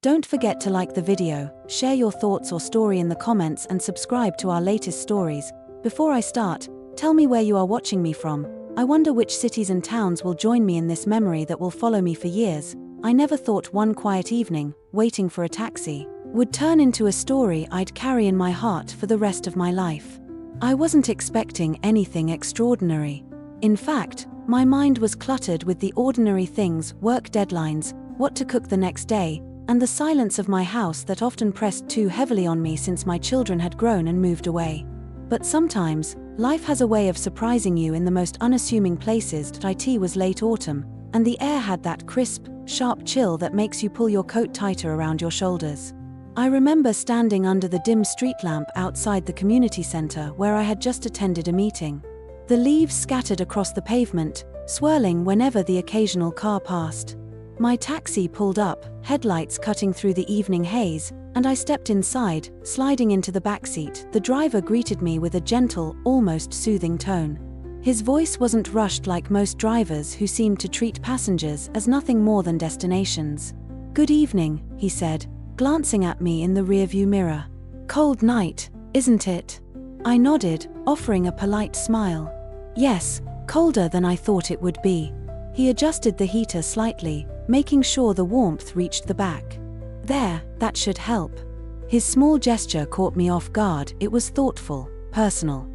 Don't forget to like the video, share your thoughts or story in the comments and subscribe to our latest stories. Before I start, tell me where you are watching me from. I wonder which cities and towns will join me in this memory that will follow me for years. I never thought one quiet evening, waiting for a taxi, would turn into a story I'd carry in my heart for the rest of my life. I wasn't expecting anything extraordinary. In fact, my mind was cluttered with the ordinary things, work deadlines, what to cook the next day, and the silence of my house that often pressed too heavily on me since my children had grown and moved away. But sometimes, life has a way of surprising you in the most unassuming places. It was late autumn, and the air had that crisp, sharp chill that makes you pull your coat tighter around your shoulders. I remember standing under the dim street lamp outside the community center where I had just attended a meeting. The leaves scattered across the pavement, swirling whenever the occasional car passed. My taxi pulled up, headlights cutting through the evening haze, and I stepped inside, sliding into the backseat. The driver greeted me with a gentle, almost soothing tone. His voice wasn't rushed like most drivers who seemed to treat passengers as nothing more than destinations. "Good evening," he said, glancing at me in the rearview mirror. "Cold night, isn't it?" I nodded, offering a polite smile. "Yes, colder than I thought it would be." He adjusted the heater slightly, making sure the warmth reached the back. "There, that should help." His small gesture caught me off guard. It was thoughtful, personal.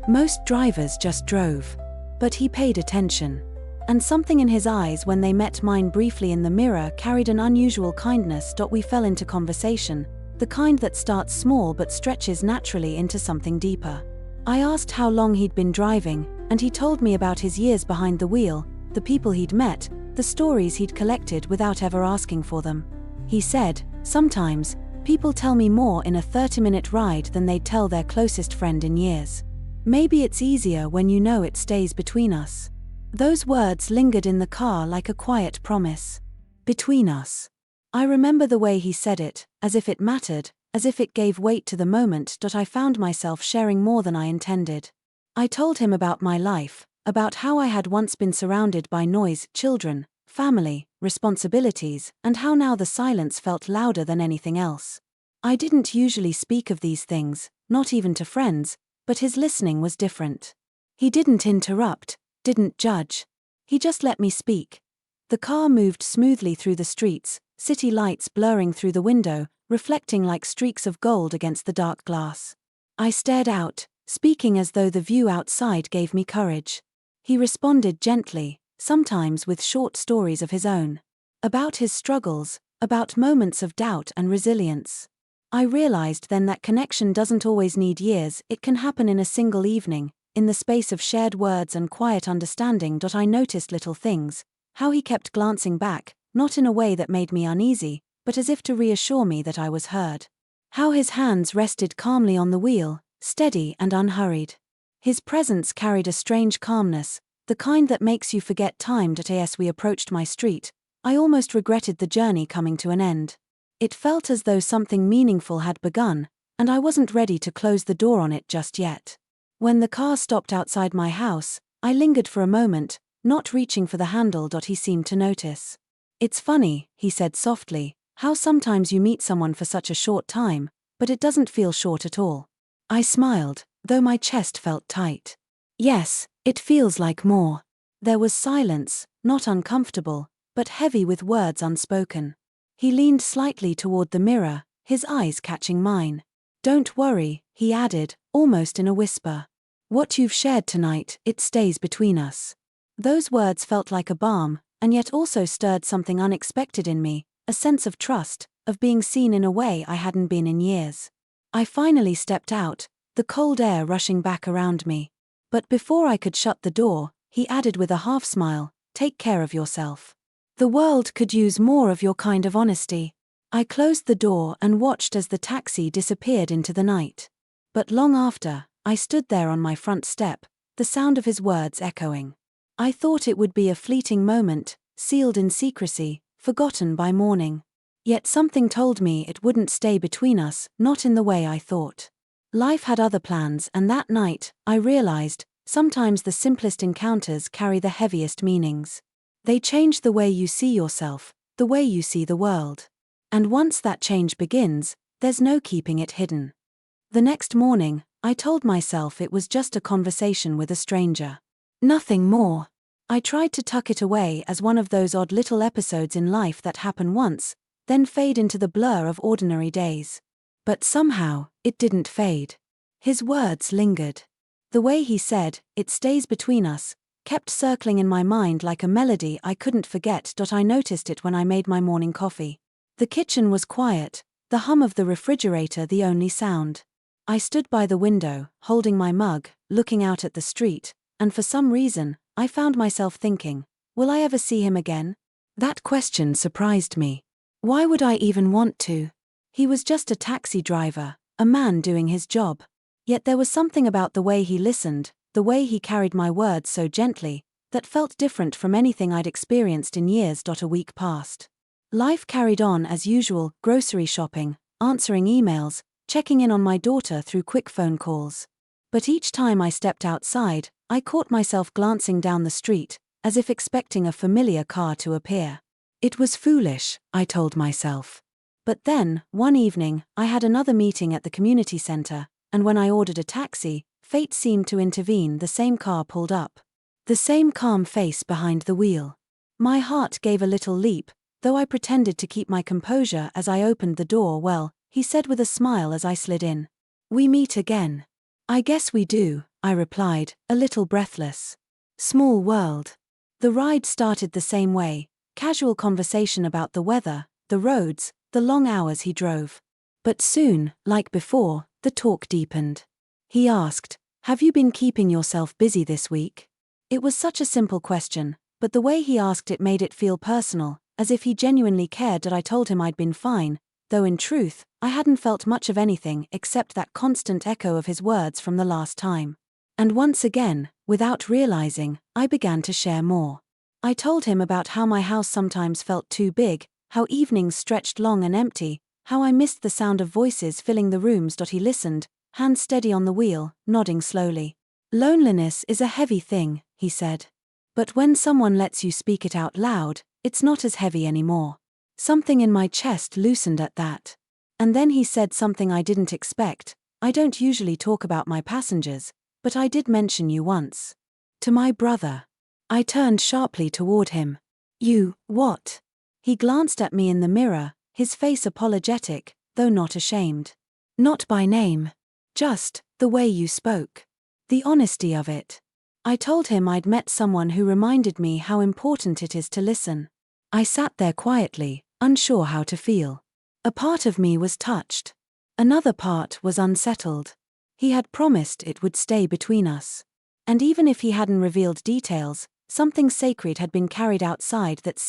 Most drivers just drove. But he paid attention. And something in his eyes when they met mine briefly in the mirror carried an unusual kindness. We fell into conversation, the kind that starts small but stretches naturally into something deeper. I asked how long he'd been driving, and he told me about his years behind the wheel, the people he'd met, the stories he'd collected without ever asking for them. He said, "Sometimes, people tell me more in a 30-minute ride than they'd tell their closest friend in years. Maybe it's easier when you know it stays between us." Those words lingered in the car like a quiet promise. Between us. I remember the way he said it, as if it mattered, as if it gave weight to the moment. I found myself sharing more than I intended. I told him about my life, about how I had once been surrounded by noise, children, family, responsibilities, and how now the silence felt louder than anything else. I didn't usually speak of these things, not even to friends, but his listening was different. He didn't interrupt, didn't judge. He just let me speak. The car moved smoothly through the streets, city lights blurring through the window, reflecting like streaks of gold against the dark glass. I stared out, speaking as though the view outside gave me courage. He responded gently, sometimes with short stories of his own. About his struggles, about moments of doubt and resilience. I realized then that connection doesn't always need years. It can happen in a single evening, in the space of shared words and quiet understanding. I noticed little things, how he kept glancing back, not in a way that made me uneasy, but as if to reassure me that I was heard. How his hands rested calmly on the wheel, steady and unhurried. His presence carried a strange calmness, the kind that makes you forget time. As we approached my street, I almost regretted the journey coming to an end. It felt as though something meaningful had begun, and I wasn't ready to close the door on it just yet. When the car stopped outside my house, I lingered for a moment, not reaching for the handle. He seemed to notice. "It's funny," he said softly, "how sometimes you meet someone for such a short time, but it doesn't feel short at all." I smiled, though my chest felt tight. "Yes, it feels like more." There was silence, not uncomfortable, but heavy with words unspoken. He leaned slightly toward the mirror, his eyes catching mine. "Don't worry," he added, almost in a whisper. "What you've shared tonight, it stays between us." Those words felt like a balm, and yet also stirred something unexpected in me, a sense of trust, of being seen in a way I hadn't been in years. I finally stepped out, the cold air rushing back around me. But before I could shut the door, he added with a half-smile, "Take care of yourself. The world could use more of your kind of honesty." I closed the door and watched as the taxi disappeared into the night. But long after, I stood there on my front step, the sound of his words echoing. I thought it would be a fleeting moment, sealed in secrecy, forgotten by morning. Yet something told me it wouldn't stay between us, not in the way I thought. Life had other plans, and that night, I realized, sometimes the simplest encounters carry the heaviest meanings. They change the way you see yourself, the way you see the world. And once that change begins, there's no keeping it hidden. The next morning, I told myself it was just a conversation with a stranger. Nothing more. I tried to tuck it away as one of those odd little episodes in life that happen once, then fade into the blur of ordinary days. But somehow, it didn't fade. His words lingered. The way he said, "It stays between us," kept circling in my mind like a melody I couldn't forget. I noticed it when I made my morning coffee. The kitchen was quiet, the hum of the refrigerator the only sound. I stood by the window, holding my mug, looking out at the street, and for some reason, I found myself thinking, will I ever see him again? That question surprised me. Why would I even want to? He was just a taxi driver, a man doing his job. Yet there was something about the way he listened, the way he carried my words so gently, that felt different from anything I'd experienced in years. A week passed. Life carried on as usual, grocery shopping, answering emails, checking in on my daughter through quick phone calls. But each time I stepped outside, I caught myself glancing down the street, as if expecting a familiar car to appear. It was foolish, I told myself. But then, one evening, I had another meeting at the community center, and when I ordered a taxi, fate seemed to intervene. The same car pulled up. The same calm face behind the wheel. My heart gave a little leap, though I pretended to keep my composure as I opened the door. "Well," he said with a smile as I slid in. "We meet again." "I guess we do," I replied, a little breathless. Small world. The ride started the same way, casual conversation about the weather, the roads, the long hours he drove. But soon, like before, the talk deepened. He asked, "Have you been keeping yourself busy this week?" It was such a simple question, but the way he asked it made it feel personal, as if he genuinely cared. That I told him I'd been fine, though in truth, I hadn't felt much of anything except that constant echo of his words from the last time. And once again, without realizing, I began to share more. I told him about how my house sometimes felt too big, how evenings stretched long and empty, how I missed the sound of voices filling the rooms. He listened, hands steady on the wheel, nodding slowly. "Loneliness is a heavy thing," he said. "But when someone lets you speak it out loud, it's not as heavy anymore." Something in my chest loosened at that. And then he said something I didn't expect. "I don't usually talk about my passengers, but I did mention you once. To my brother." I turned sharply toward him. "You, what?" He glanced at me in the mirror, his face apologetic, though not ashamed. "Not by name. Just, the way you spoke. The honesty of it." I told him I'd met someone who reminded me how important it is to listen. I sat there quietly, unsure how to feel. A part of me was touched. Another part was unsettled. He had promised it would stay between us. And even if he hadn't revealed details, something sacred had been carried outside. That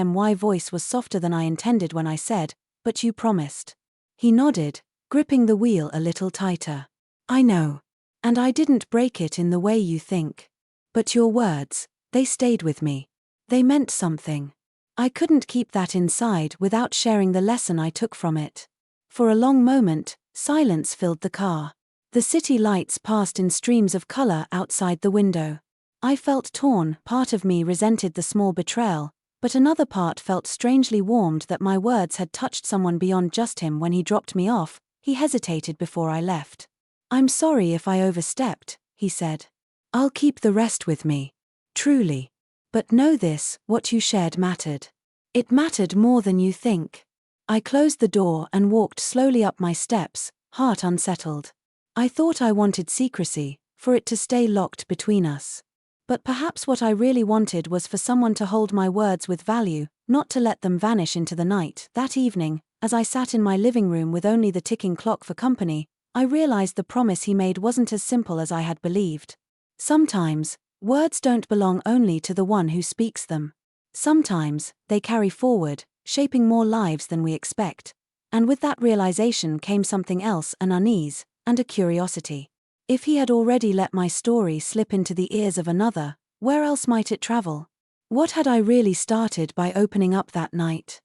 my voice was softer than I intended when I said, "But you promised." He nodded, gripping the wheel a little tighter. "I know. And I didn't break it in the way you think. But your words, they stayed with me. They meant something. I couldn't keep that inside without sharing the lesson I took from it." For a long moment, silence filled the car. The city lights passed in streams of color outside the window. I felt torn. Part of me resented the small betrayal, but another part felt strangely warmed that my words had touched someone beyond just him. When he dropped me off, he hesitated before I left. "I'm sorry if I overstepped," he said. "I'll keep the rest with me. Truly. But know this, what you shared mattered. It mattered more than you think." I closed the door and walked slowly up my steps, heart unsettled. I thought I wanted secrecy, for it to stay locked between us. But perhaps what I really wanted was for someone to hold my words with value, not to let them vanish into the night. That evening, as I sat in my living room with only the ticking clock for company, I realized the promise he made wasn't as simple as I had believed. Sometimes, words don't belong only to the one who speaks them. Sometimes, they carry forward, shaping more lives than we expect. And with that realization came something else, an unease, and a curiosity. If he had already let my story slip into the ears of another, where else might it travel? What had I really started by opening up that night?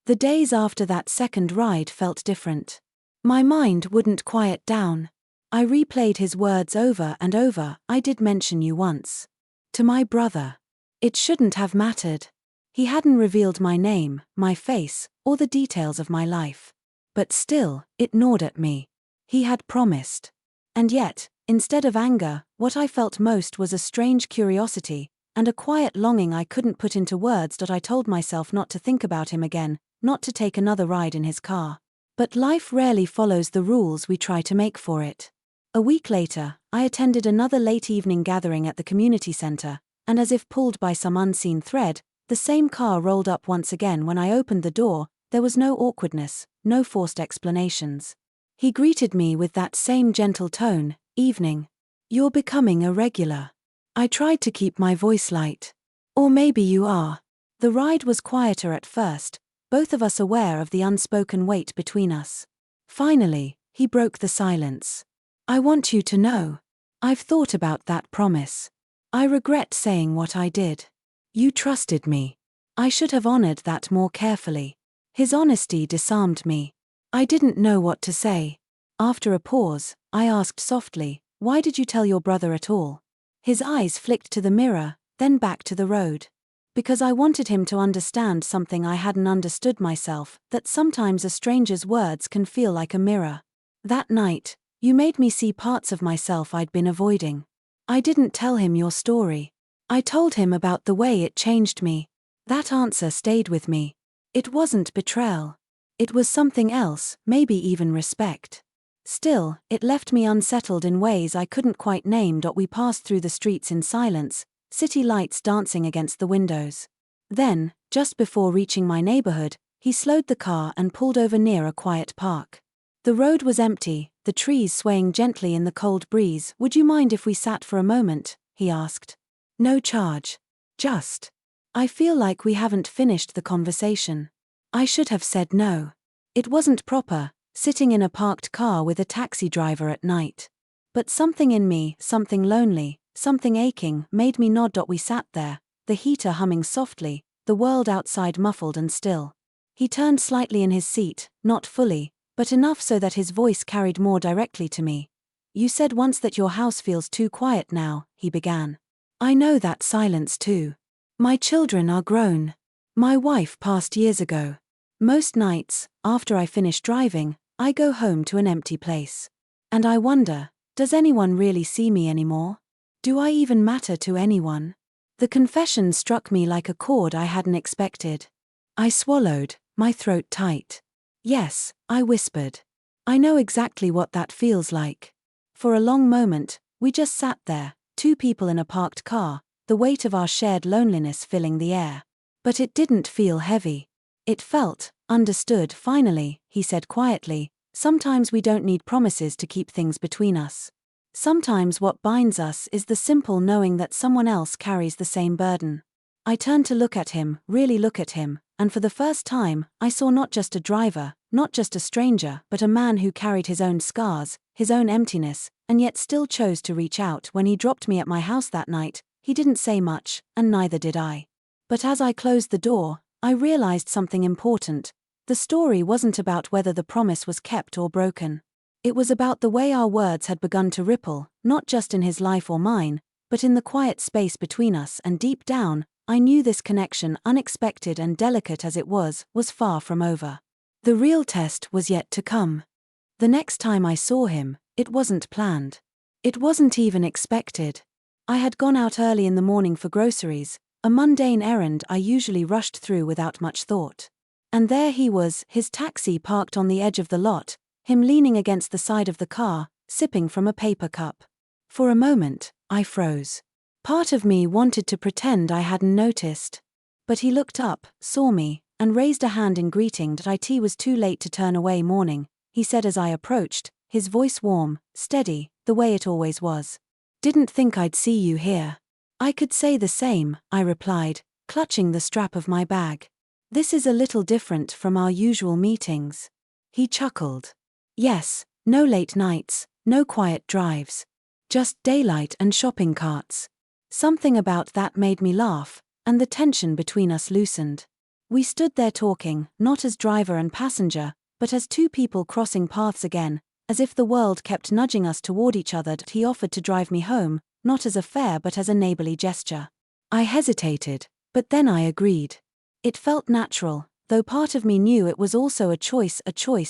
The days after that second ride felt different. My mind wouldn't quiet down. I replayed his words over and over. "I did mention you once. To my brother. It shouldn't have mattered. He hadn't revealed my name, my face, or the details of my life. But still, it gnawed at me. He had promised. And yet, instead of anger, what I felt most was a strange curiosity, and a quiet longing I couldn't put into words. I told myself not to think about him again, not to take another ride in his car. But life rarely follows the rules we try to make for it. A week later, I attended another late evening gathering at the community center, and as if pulled by some unseen thread, the same car rolled up once again. When I opened the door, there was no awkwardness, no forced explanations. He greeted me with that same gentle tone, "Evening. You're becoming a regular." I tried to keep my voice light. "Or maybe you are." The ride was quieter at first, both of us aware of the unspoken weight between us. Finally, he broke the silence. "I want you to know. I've thought about that promise. I regret saying what I did. You trusted me. I should have honored that more carefully." His honesty disarmed me. I didn't know what to say. After a pause, I asked softly, "Why did you tell your brother at all?" His eyes flicked to the mirror, then back to the road. "Because I wanted him to understand something I hadn't understood myself, that sometimes a stranger's words can feel like a mirror. That night, you made me see parts of myself I'd been avoiding." I didn't tell him your story. I told him about the way it changed me. That answer stayed with me. It wasn't betrayal. It was something else, maybe even respect. Still, it left me unsettled in ways I couldn't quite name. We passed through the streets in silence, city lights dancing against the windows. Then, just before reaching my neighborhood, he slowed the car and pulled over near a quiet park. The road was empty, the trees swaying gently in the cold breeze. "Would you mind if we sat for a moment?" he asked. "No charge. Just. I feel like we haven't finished the conversation." I should have said no. It wasn't proper, sitting in a parked car with a taxi driver at night. But something in me, something lonely, something aching, made me nod. We sat there, the heater humming softly, the world outside muffled and still. He turned slightly in his seat, not fully, but enough so that his voice carried more directly to me. "You said once that your house feels too quiet now," he began. "I know that silence too. My children are grown. My wife passed years ago. Most nights, after I finish driving, I go home to an empty place. And I wonder, does anyone really see me anymore? Do I even matter to anyone?" The confession struck me like a chord I hadn't expected. I swallowed, my throat tight. "Yes," I whispered. "I know exactly what that feels like." For a long moment, we just sat there, two people in a parked car, the weight of our shared loneliness filling the air. But it didn't feel heavy. It felt understood. "Finally," he said quietly, "sometimes we don't need promises to keep things between us. Sometimes what binds us is the simple knowing that someone else carries the same burden." I turned to look at him, really look at him, and for the first time, I saw not just a driver, not just a stranger, but a man who carried his own scars, his own emptiness, and yet still chose to reach out. When he dropped me at my house that night, he didn't say much, and neither did I. But as I closed the door, I realized something important. The story wasn't about whether the promise was kept or broken. It was about the way our words had begun to ripple, not just in his life or mine, but in the quiet space between us. And deep down, I knew this connection, unexpected and delicate as it was far from over. The real test was yet to come. The next time I saw him, it wasn't planned. It wasn't even expected. I had gone out early in the morning for groceries, a mundane errand I usually rushed through without much thought. And there he was, his taxi parked on the edge of the lot, him leaning against the side of the car, sipping from a paper cup. For a moment, I froze. Part of me wanted to pretend I hadn't noticed. But he looked up, saw me, and raised a hand in greeting. "It was too late to turn away. Morning," he said as I approached, his voice warm, steady, the way it always was. "Didn't think I'd see you here." "I could say the same," I replied, clutching the strap of my bag. "This is a little different from our usual meetings." He chuckled. "Yes, no late nights, no quiet drives. Just daylight and shopping carts." Something about that made me laugh, and the tension between us loosened. We stood there talking, not as driver and passenger, but as two people crossing paths again, as if the world kept nudging us toward each other. He offered to drive me home, not as a fare but as a neighborly gesture. I hesitated, but then I agreed. It felt natural, though part of me knew it was also a choice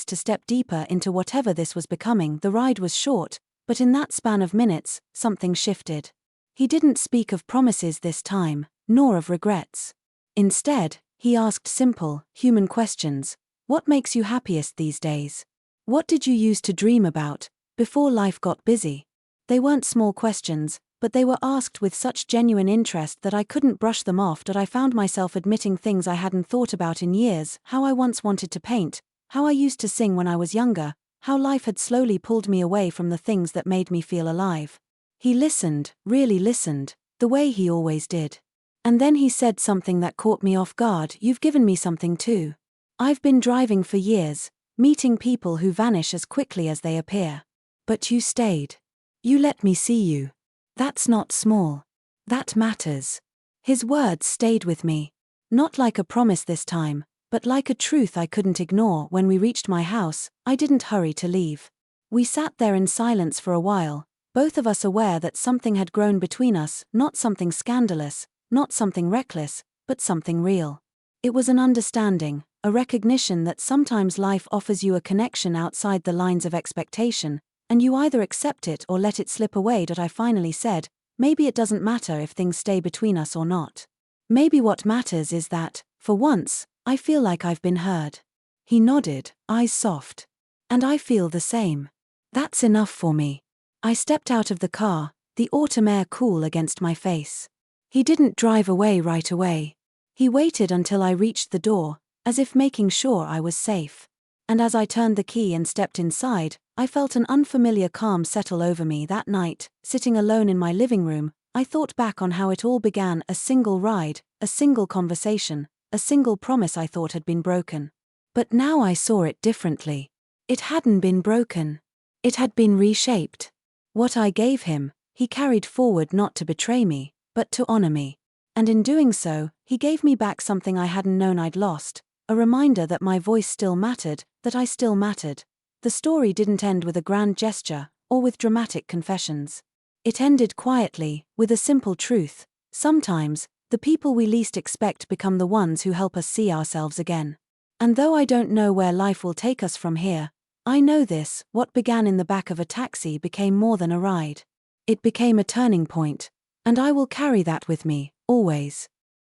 to step deeper into whatever this was becoming. The ride was short, but in that span of minutes, something shifted. He didn't speak of promises this time, nor of regrets. Instead, he asked simple, human questions. What makes you happiest these days? What did you used to dream about, before life got busy? They weren't small questions, but they were asked with such genuine interest that I couldn't brush them off. I found myself admitting things I hadn't thought about in years: how I once wanted to paint, how I used to sing when I was younger, how life had slowly pulled me away from the things that made me feel alive. He listened, really listened, the way he always did. And then he said something that caught me off guard. You've given me something too. I've been driving for years, meeting people who vanish as quickly as they appear. But you stayed. You let me see you. That's not small. That matters. His words stayed with me. Not like a promise this time, but like a truth I couldn't ignore. When we reached my house, I didn't hurry to leave. We sat there in silence for a while, both of us aware that something had grown between us, not something scandalous, not something reckless, but something real. It was an understanding, a recognition that sometimes life offers you a connection outside the lines of expectation, and you either accept it or let it slip away. I finally said, maybe it doesn't matter if things stay between us or not. Maybe what matters is that, for once, I feel like I've been heard. He nodded, eyes soft. And I feel the same. That's enough for me. I stepped out of the car, the autumn air cool against my face. He didn't drive away right away. He waited until I reached the door, as if making sure I was safe. And as I turned the key and stepped inside, I felt an unfamiliar calm settle over me. That night, sitting alone in my living room, I thought back on how it all began: a single ride, a single conversation, a single promise I thought had been broken. But now I saw it differently. It hadn't been broken. It had been reshaped. What I gave him, he carried forward, not to betray me, but to honor me. And in doing so, he gave me back something I hadn't known I'd lost: a reminder that my voice still mattered, that I still mattered. The story didn't end with a grand gesture, or with dramatic confessions. It ended quietly, with a simple truth: sometimes, the people we least expect become the ones who help us see ourselves again. And though I don't know where life will take us from here, I know this: what began in the back of a taxi became more than a ride. It became a turning point. And I will carry that with me, always.